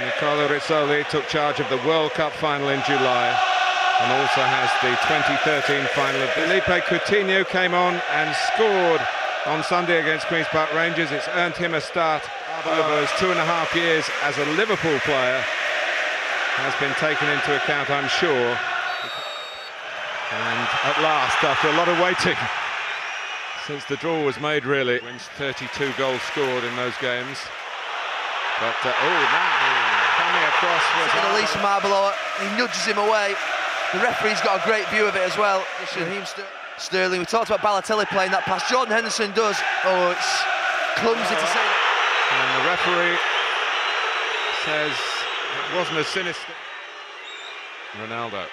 Nicola Rizzoli took charge of the World Cup final in July and also has the 2013 final. Felipe Coutinho came on and scored on Sunday against Queen's Park Rangers. It's earned him a start over his 2.5 years as a Liverpool player. Has been taken into account, I'm sure. And at last, after a lot of waiting, since the draw was made, really, wins 32 goals scored in those games. But coming across was Elise Marbeloa. He nudges him away. The referee's got a great view of it as well. Sterling. We talked about Balotelli playing that pass. Jordan Henderson does. Oh, it's clumsy to say that. And the referee says it wasn't as sinister. Ronaldo.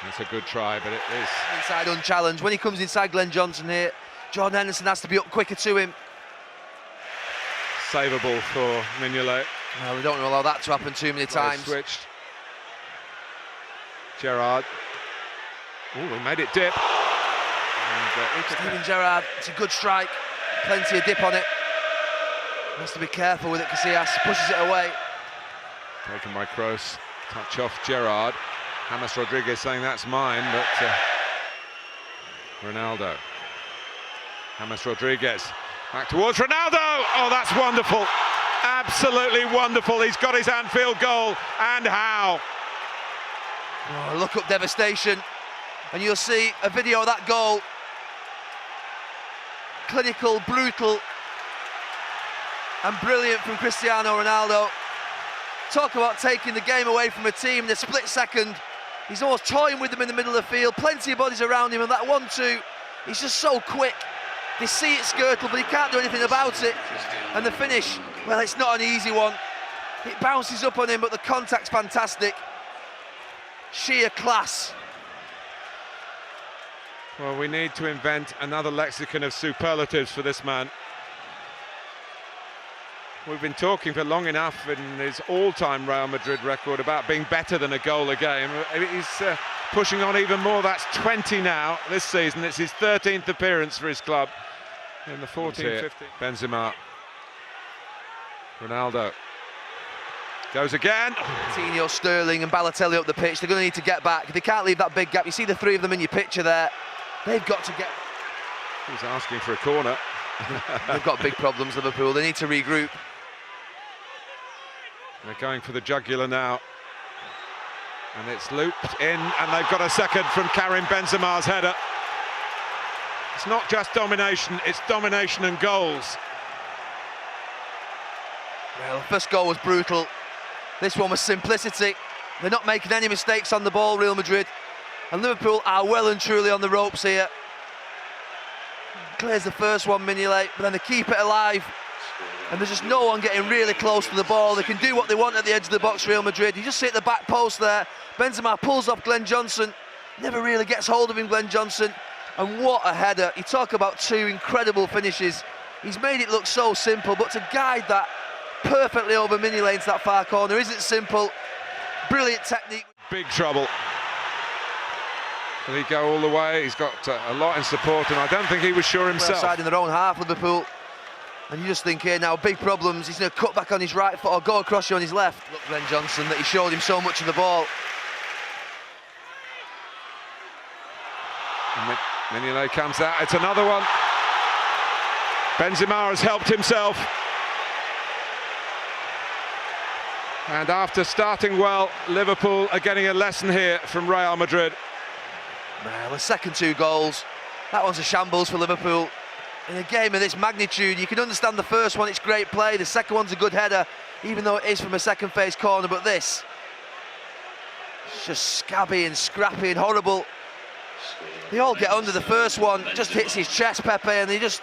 That's a good try, but it is inside unchallenged. When he comes inside Glenn Johnson here, Jordan Henderson has to be up quicker to him. Savable for Mignolet. No, we don't allow that to happen too many times. Switched. Gerrard. Oh, he made it dip. And, Steven Gerrard, it's a good strike. Plenty of dip on it. Has to be careful with it, Casillas pushes it away. Taken by Kroos. Touch off Gerrard. James Rodriguez saying that's mine, but Ronaldo. James Rodriguez back towards Ronaldo. Oh, that's wonderful. Absolutely wonderful. He's got his Anfield goal, and how. Oh, look up devastation, and you'll see a video of that goal. Clinical, brutal, and brilliant from Cristiano Ronaldo. Talk about taking the game away from a team in a split second. He's almost toying with them in the middle of the field, plenty of bodies around him, and that 1-2, he's just so quick. They see it skirtle, but he can't do anything about it. And the finish, well, it's not an easy one. It bounces up on him, but the contact's fantastic. Sheer class. Well, we need to invent another lexicon of superlatives for this man. We've been talking for long enough in his all-time Real Madrid record about being better than a goal a game. He's pushing on even more. That's 20 now this season. It's his 13th appearance for his club in the 14-15. Benzema. Ronaldo. Goes again. Coutinho, Sterling and Balotelli up the pitch. They're going to need to get back. They can't leave that big gap. You see the three of them in your picture there. They've got to get... He's asking for a corner. They've got big problems, Liverpool. They need to regroup. They're going for the jugular now. And it's looped in, and they've got a second from Karim Benzema's header. It's not just domination, it's domination and goals. Well, the first goal was brutal. This one was simplicity. They're not making any mistakes on the ball, Real Madrid. And Liverpool are well and truly on the ropes here. Clears the first one, Mignolet, but then they keep it alive. And there's just no one getting really close to the ball. They can do what they want at the edge of the box, Real Madrid. You just see at the back post there. Benzema pulls off Glenn Johnson. Never really gets hold of him, Glenn Johnson. And what a header. You talk about two incredible finishes. He's made it look so simple, but to guide that perfectly over Mignolet into that far corner isn't simple. Brilliant technique. Big trouble. Will he go all the way? He's got a lot in support, and I don't think he was sure himself. Side in their own half, Liverpool. And you just think here now, big problems. He's going to cut back on his right foot or go across you on his left. Look, Glenn Johnson, that he showed him so much of the ball. Mignolet comes out, it's another one. Benzema has helped himself. And after starting well, Liverpool are getting a lesson here from Real Madrid. Well, the second two goals, that one's a shambles for Liverpool. In a game of this magnitude, you can understand the first one, it's great play. The second one's a good header, even though it is from a second phase corner, but this, it's just scabby and scrappy and horrible. They all get under the first one, just hits his chest, Pepe, and he just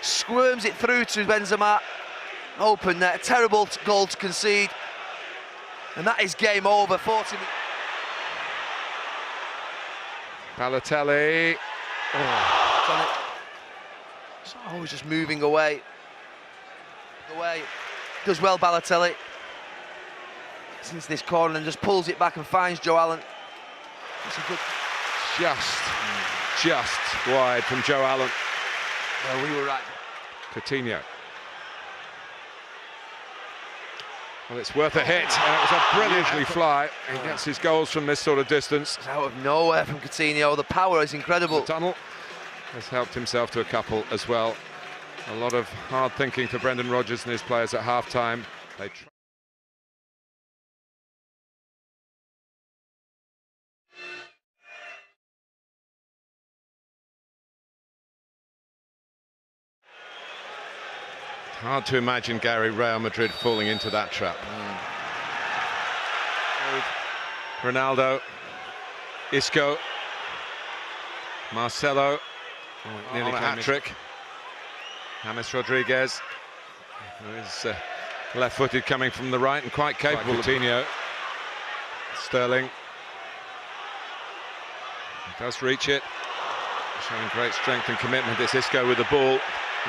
squirms it through to Benzema. Open net, a terrible goal to concede. And that is game over, 40 minutes. Balotelli. Oh, on it. It's always just moving away. Does well, Balotelli. Gets into this corner and just pulls it back and finds Joe Allen. That's a good... Just wide from Joe Allen. Well, we were right. Coutinho. Well, it's worth a hit, and it was a brilliantly fly. He gets his goals from this sort of distance. It's out of nowhere from Coutinho. The power is incredible. The tunnel has helped himself to a couple as well. A lot of hard thinking for Brendan Rodgers and his players at half-time. Hard to imagine, Gary, Real Madrid falling into that trap. Ronaldo, Isco, Marcelo, nearly hat-trick. James Rodriguez, who is left-footed coming from the right and quite capable. Coutinho, Sterling, he does reach it, showing great strength and commitment. It's Isco with the ball,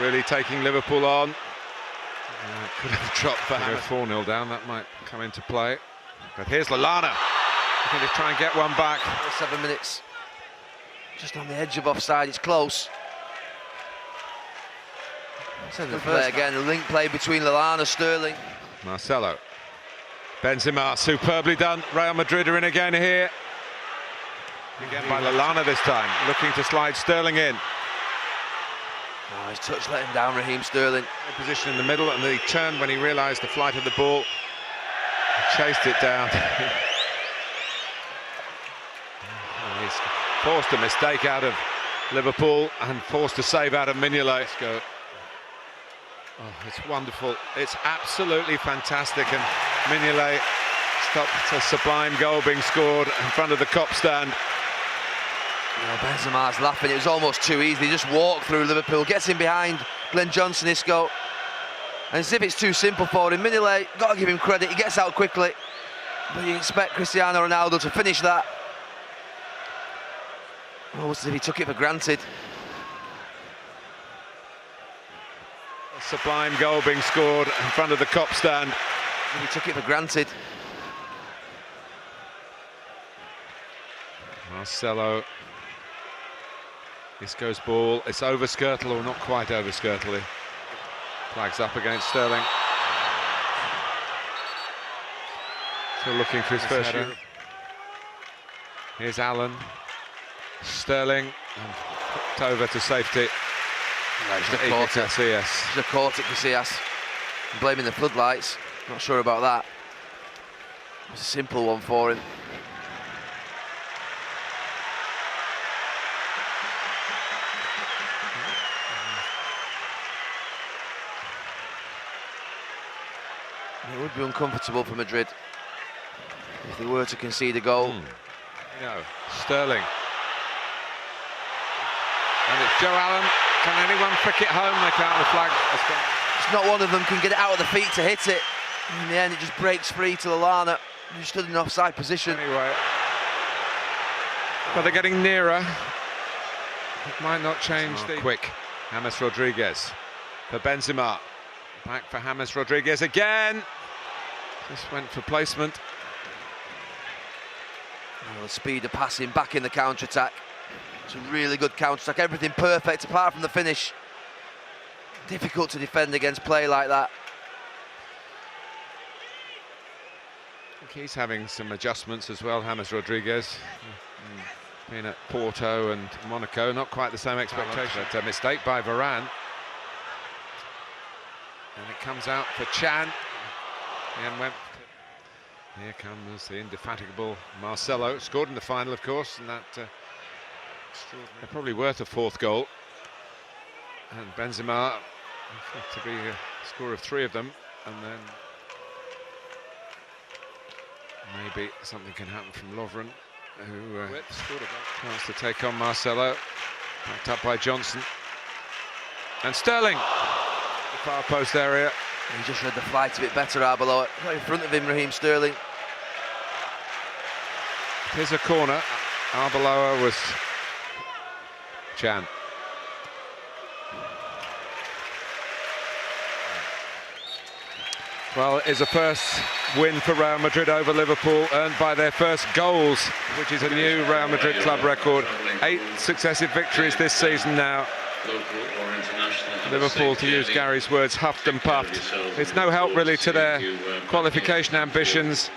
really taking Liverpool on. Could have dropped back. 4-0 down, that might come into play. But here's Lallana. He's going to try and get one back. 7 minutes. Just on the edge of offside, it's close. The play again, the link play between Lallana, Sterling. Marcelo. Benzema, superbly done. Real Madrid are in again here. Again by Lallana this time, looking to slide Sterling in. Oh, his touch let him down, Raheem Sterling. Position in the middle, and he turned when he realised the flight of the ball. He chased it down. He's forced a mistake out of Liverpool and forced a save out of Mignolet. Oh, it's wonderful. It's absolutely fantastic, and Mignolet stopped a sublime goal being scored in front of the Kop stand. Benzema's laughing, it was almost too easy. He just walked through Liverpool, gets in behind Glenn Johnson, Isco. And as if it's too simple for him, Mignolet, got to give him credit, he gets out quickly. But you expect Cristiano Ronaldo to finish that. Almost as if he took it for granted. A sublime goal being scored in front of the Kop stand. He took it for granted. Marcelo. Isco's ball, it's over Skirtle, or not quite over Skirtle. Flags up against Sterling. Still looking for his first header. Here's Allen. Sterling, and put over to safety. Should have caught it, Casillas. Blaming the floodlights, not sure about that. It was a simple one for him. It would be uncomfortable for Madrid if they were to concede a goal. Sterling. And it's Joe Allen. Can anyone prick it home? They count the flag. It's not one of them can get it out of the feet to hit it. In the end, it just breaks free to Lallana, who stood in an offside position. Anyway, but they're getting nearer. It might not change the... Quick, James Rodriguez for Benzema. Back for James Rodriguez again. Just went for placement. The speed of passing back in the counter-attack. It's a really good counter-attack, everything perfect apart from the finish. Difficult to defend against play like that. I think he's having some adjustments as well, James Rodriguez. Being at Porto and Monaco, not quite the same expectation. But a mistake by Varane. And it comes out for Chan. And went. Here comes the indefatigable Marcelo. Scored in the final, of course, and that they're probably worth a fourth goal. And Benzema to be a score of 3 of them, and then maybe something can happen from Lovren, who wants to take on Marcelo. Backed up by Johnson. And Sterling. The far post area. He just read the flight a bit better, Arbeloa. Right in front of him, Raheem Sterling. Here's a corner. Arbeloa was Chan. Well, it's a first win for Real Madrid over Liverpool, earned by their first goals, which is a new Real Madrid club record. 8 successive victories this season now. Liverpool, to use Gary's words, huffed and puffed. It's no help really to their qualification ambitions.